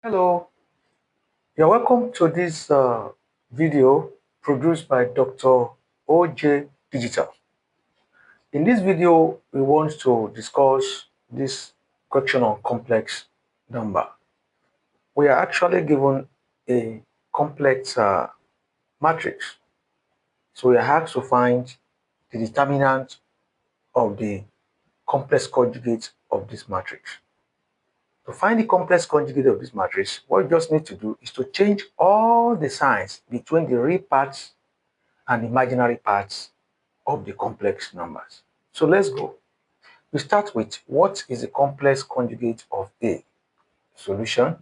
Hello, you're welcome to this video produced by Dr. OJ Digital. In this video, we want to discuss this question on complex number. We are actually given a complex matrix. So we are asked to find the determinant of the complex conjugate of this matrix. To find the complex conjugate of this matrix, what you just need to do is to change all the signs between the real parts and imaginary parts of the complex numbers. So let's go. We start with what is the complex conjugate of A? Solution.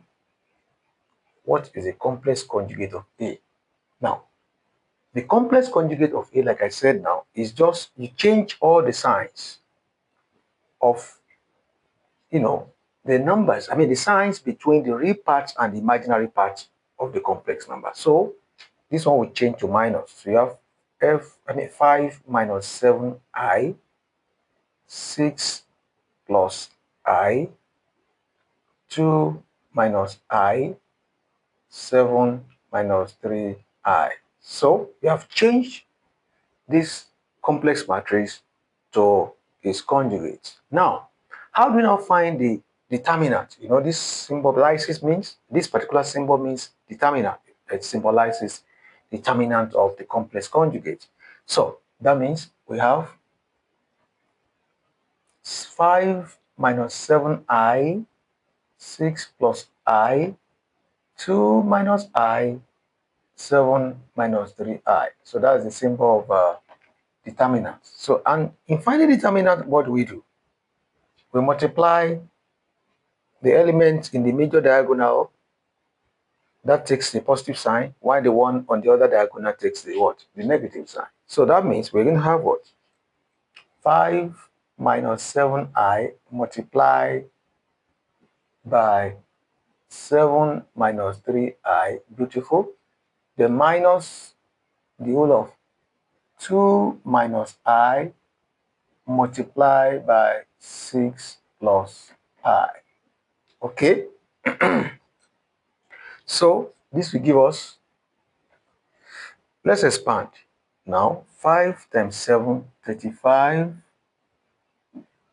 What is a complex conjugate of A? Now, the complex conjugate of A, like I said now, is just you change all the signs of, the numbers, the signs between the real parts and the imaginary parts of the complex number. So this one will change to minus. So you have 5 minus 7i, 6 plus I, 2 minus I, 7 minus 3i. So we have changed this complex matrix to its conjugate. Now, how do we now find the determinant? This symbolizes means, this particular symbol means determinant. It symbolizes determinant of the complex conjugate. So that means we have 5 minus 7i, 6 plus I, 2 minus I, 7 minus 3i. So that's the symbol of determinant. So, and in finding determinant, what do? We multiply the element in the major diagonal. That takes the positive sign, while the one on the other diagonal takes the what? The negative sign. So that means we're going to have what? 5 minus 7i multiplied by 7 minus 3i, beautiful. The minus the whole of 2 minus I multiplied by 6 plus I. Okay? So this will give us, let's expand. Now 5 times 7, 35.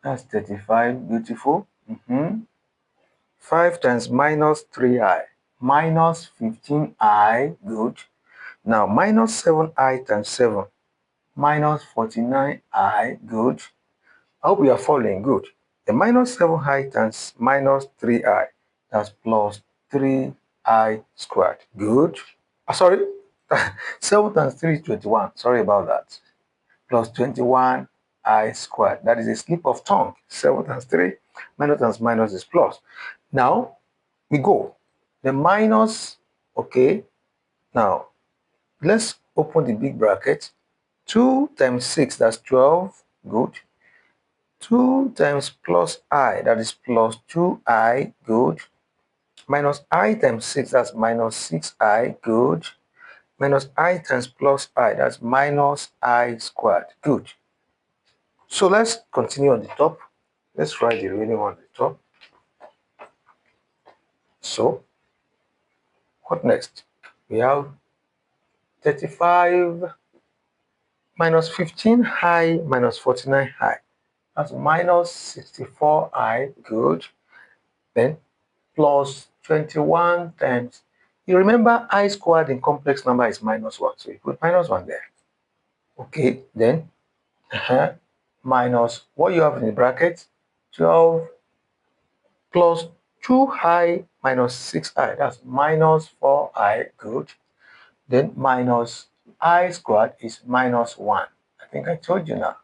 That's 35, beautiful. 5 times minus 3i, minus 15i, good. Now minus 7i times 7, minus 49i, good. I hope you are following, good. The minus 7i times minus 3i, that's plus 3i squared, good. Sorry, 7 times 3 is 21, sorry about that. Plus 21i squared, that is a slip of tongue. 7 times 3, minus times minus is plus. Now, we go. The minus, okay. Now, let's open the big bracket. 2 times 6, that's 12, good. 2 times plus I, that is plus 2i, good. Minus I times 6, that's minus 6i, good. Minus I times plus I, that's minus I squared, good. So let's continue on the top. Let's write the remaining one on the top. So, what next? We have 35 minus 15i minus 49i. That's minus 64i, good. Then plus 21 times, you remember I squared in complex number is minus 1, so you put minus 1 there. Okay, then minus what you have in the bracket, 12 plus 2i minus 6i, that's minus 4i, good. Then minus I squared is minus 1. I think I told you now.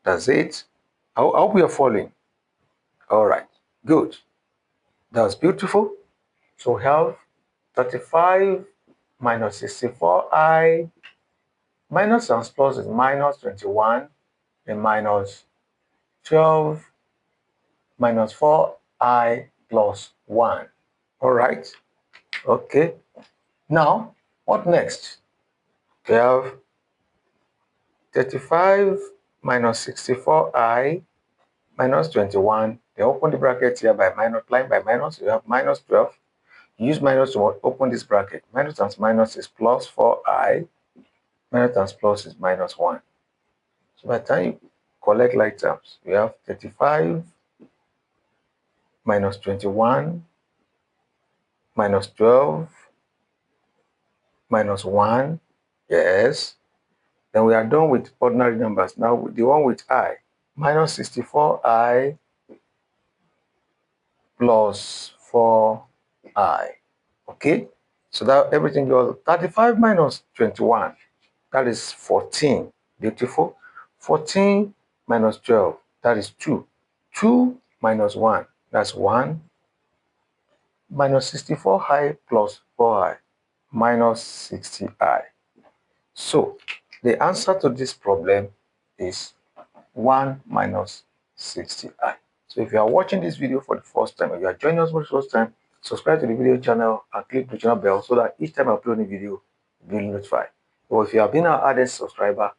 That's it. I hope you're following. All right, good. That's beautiful. So we have 35 minus 64i, minus and plus is minus 21, and minus 12 minus 4i plus 1. All right. Okay. Now, what next? We have 35 minus 64i minus 21 They open the bracket here by multiplying by minus. You have minus 12. Use minus to open this bracket. Minus times minus is plus 4i. Minus times plus is minus 1. So by the time you collect like terms, you have 35 minus 21 minus 12 minus 1. Yes. Then we are done with ordinary numbers. Now the one with I. Minus 64i plus 4i. Okay? So that everything goes 35 minus 21. That is 14. Beautiful. 14 minus 12. That is 2. 2 minus 1. That's 1. Minus 64i plus 4i. Minus 60i. So the answer to this problem is 1 minus 60i. So if you are watching this video for the first time, or you are joining us for the first time, subscribe to the video channel and click the channel bell so that each time I upload a video, you'll be notified. Or if you have been our added subscriber,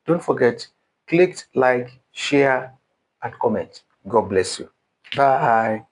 don't forget, click like, share, and comment. God bless you. Bye.